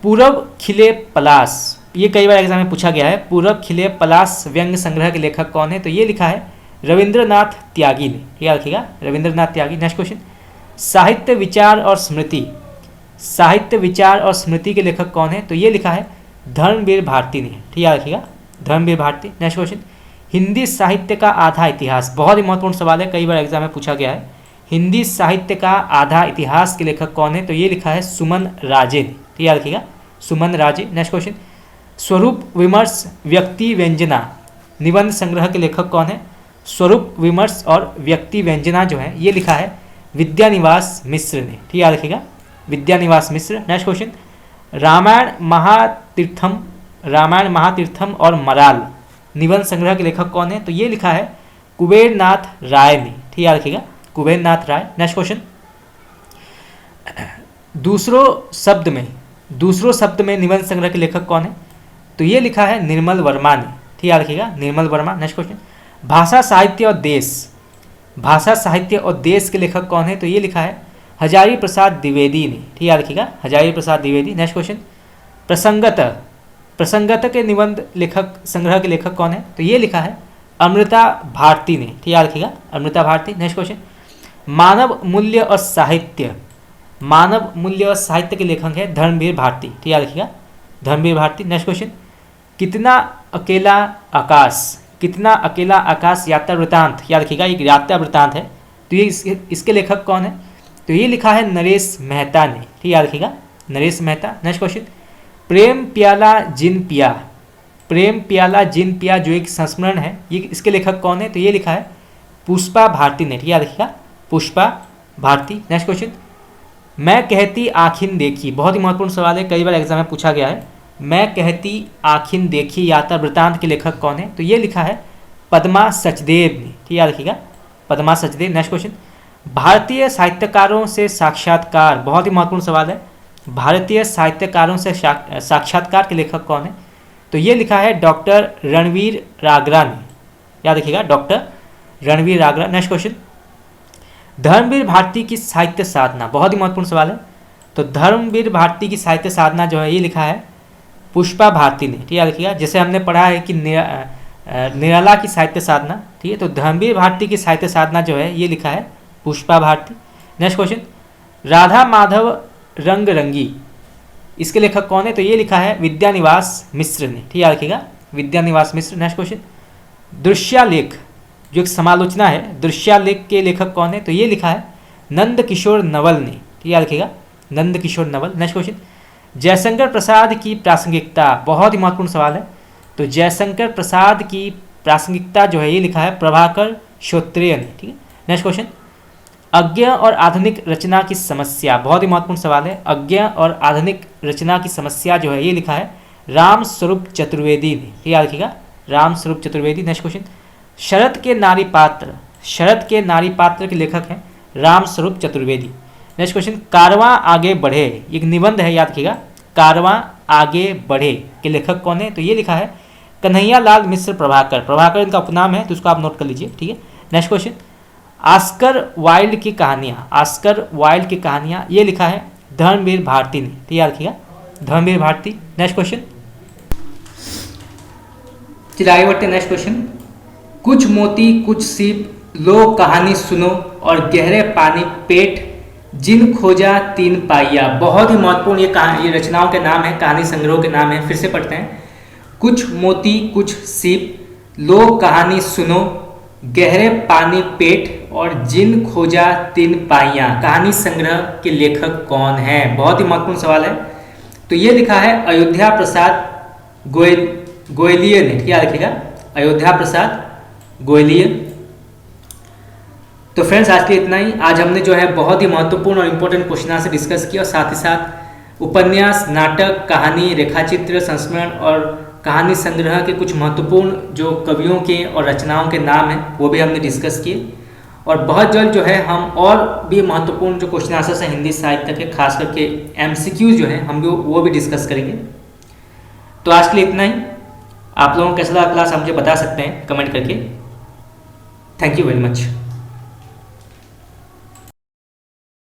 पूरब खिले पलाश, ये कई बार एग्जाम में पूछा गया है। पूरब खिले पलाश व्यंग्य संग्रह के लेखक कौन है, तो ये लिखा है रविंद्रनाथ त्यागी ने। ठीक है, रखिएगा रविंद्रनाथ त्यागी। नेक्स्ट क्वेश्चन, साहित्य विचार और स्मृति। साहित्य विचार और स्मृति के लेखक कौन है, तो ये लिखा है धर्मवीर भारती ने। ठीक है, रखिएगा धर्मवीर भारती। नेक्स्ट क्वेश्चन, हिंदी साहित्य का आधा इतिहास, बहुत ही महत्वपूर्ण सवाल है, कई बार एग्जाम में पूछा गया है। हिंदी साहित्य का आधा इतिहास के लेखक कौन है, तो ये लिखा है सुमन राजे ने। ठीक है, रखिएगा सुमन राजे। नेक्स्ट क्वेश्चन, स्वरूप विमर्श व्यक्ति व्यंजना निबंध संग्रह के लेखक कौन है, स्वरूप विमर्श और व्यक्ति व्यंजना जो है ये लिखा है विद्यानिवास मिश्र ने। ठीक है, रखिएगा विद्यानिवास मिश्र। नेक्स्ट क्वेश्चन, रामायण महातीर्थम रामायण महातीर्थम और मराल निबंध संग्रह के लेखक कौन है? तो ये लिखा है कुबेर नाथ राय ने। ठीक है, रखिएगा कुबेर नाथ राय। नेक्स्ट क्वेश्चन, दूसरों शब्द में निबंध संग्रह के लेखक कौन है? तो ये लिखा है निर्मल वर्मा ने। ठीक है, रखिएगा निर्मल वर्मा। नेक्स्ट क्वेश्चन, भाषा साहित्य और देश के लेखक कौन है? तो ये लिखा है हजारी प्रसाद द्विवेदी ने। ठीक है, रखिएगा हजारी प्रसाद द्विवेदी। नेक्स्ट क्वेश्चन, प्रसंगत के निबंध लेखक संग्रह के लेखक कौन है? तो ये लिखा है अमृता भारती ने। ठीक है, रखिएगा अमृता भारती। नेक्स्ट क्वेश्चन, मानव मूल्य और साहित्य के लेखक है धर्मवीर भारती। ठीक है, रखिएगा धर्मवीर भारती। नेक्स्ट क्वेश्चन, कितना अकेला आकाश यात्रा वृतांत, याद रखिएगा एक यात्रा वृतांत है, तो ये इसके लेखक कौन है? तो ये लिखा है नरेश मेहता ने। ठीक है, याद रखिएगा नरेश मेहता। नेक्स्ट क्वेश्चन, प्रेम प्याला जिन पिया जो एक संस्मरण है, ये इसके लेखक कौन है? तो ये लिखा है पुष्पा भारती ने। ठीक है, याद रखिएगा पुष्पा भारती। नेक्स्ट क्वेश्चन, मैं कहती आखिन देखी, बहुत ही महत्वपूर्ण सवाल है, कई बार एग्जाम में पूछा गया है। मैं कहती आखिन देखी यात्रा वृतांत के लेखक कौन है? तो ये लिखा है पद्मा सचदेव ने। ठीक है, रखिएगा पद्मा सचदेव। नेक्स्ट क्वेश्चन, भारतीय साहित्यकारों से साक्षात्कार, बहुत ही महत्वपूर्ण सवाल है, भारतीय साहित्यकारों से साक्षात्कार के लेखक कौन है? तो ये लिखा है डॉक्टर रणवीर रागरा ने। याद रखिएगा doctor Ranveer Ragra. Next question, Dharamvir Bharati की साहित्य साधना, बहुत ही महत्वपूर्ण सवाल है, तो धर्मवीर भारती की साहित्य साधना जो है ये लिखा है पुष्पा भारती ने। ठीक है, रखिएगा जैसे हमने पढ़ा है कि निराला की साहित्य साधना, ठीक है, तो धर्मवीर भारती की साहित्य साधना जो है ये लिखा है पुष्पा भारती। नेक्स्ट क्वेश्चन, राधा माधव रंग रंगी, इसके लेखक कौन है? तो ये लिखा है विद्यानिवास मिश्र ने। ठीक है, रखिएगा विद्यानिवास मिश्र। नेक्स्ट क्वेश्चन, दृश्यालेख जो एक समालोचना है, दृश्यालेख के लेखक कौन है? तो ये लिखा है नंद किशोर नवल ने। ठीक है, रखिएगा नंद किशोर नवल। नेक्स्ट क्वेश्चन, जयशंकर प्रसाद की प्रासंगिकता, बहुत ही महत्वपूर्ण सवाल है, तो जयशंकर प्रसाद की प्रासंगिकता जो है ये लिखा है प्रभाकर श्रोत्रिय ने। ठीक है, नेक्स्ट क्वेश्चन, अज्ञ और आधुनिक रचना की समस्या, बहुत ही महत्वपूर्ण सवाल है, अज्ञ और आधुनिक रचना की समस्या जो है ये लिखा है राम स्वरूप चतुर्वेदी ने। ठीक है, रखिएगा राम स्वरूप चतुर्वेदी। नेक्स्ट क्वेश्चन, शरद के नारी पात्र के लेखक हैं राम स्वरूप चतुर्वेदी। नेक्स्ट क्वेश्चन, कारवां आगे बढ़े, एक निबंध है, याद रखिएगा कारवां आगे बढ़े के लेखक कौन है? तो ये लिखा है कन्हैया लाल मिश्र प्रभाकर इनका उपनाम है, तो इसको आप नोट कर लीजिए। ठीक है, नेक्स्ट क्वेश्चन, ऑस्कर वाइल्ड की कहानियाँ ये लिखा है धर्मवीर भारती ने। ठीक है, रखिएगा धर्मवीर भारती। नेक्स्ट क्वेश्चन, चलिए आगे बढ़ते हैं। नेक्स्ट क्वेश्चन, कुछ मोती कुछ सीप, लो कहानी सुनो और गहरे पानी पेट, जिन खोजा तीन पाइया, बहुत ही महत्वपूर्ण ये रचनाओं के नाम है, कहानी संग्रह के नाम है। फिर से पढ़ते हैं, कुछ मोती कुछ सीप, लो कहानी सुनो, गहरे पानी पेट और जिन खोजा तीन पाइया, कहानी संग्रह के लेखक कौन है? बहुत ही महत्वपूर्ण सवाल है, तो ये लिखा है अयोध्या प्रसाद गोयलिये ने। क्या लिखेगा? अयोध्या प्रसाद गोयलिये। तो फ्रेंड्स आज के इतना ही। आज हमने जो है बहुत ही महत्वपूर्ण और इम्पोर्टेंट क्वेश्चन से डिस्कस किया और साथ ही साथ उपन्यास, नाटक, कहानी, रेखाचित्र, संस्मरण और कहानी संग्रह के कुछ महत्वपूर्ण जो कवियों के और रचनाओं के नाम हैं वो भी हमने डिस्कस किए। और बहुत जल्द जो है हम और भी महत्वपूर्ण जो क्वेश्चन आंसर्स हैं हिंदी साहित्य के, खास करके MCQs जो हैं हम वो भी डिस्कस करेंगे। तो आज के लिए इतना ही। आप लोगों को कैसा लगा क्लास मुझे बता सकते हैं कमेंट करके। Thank you very much.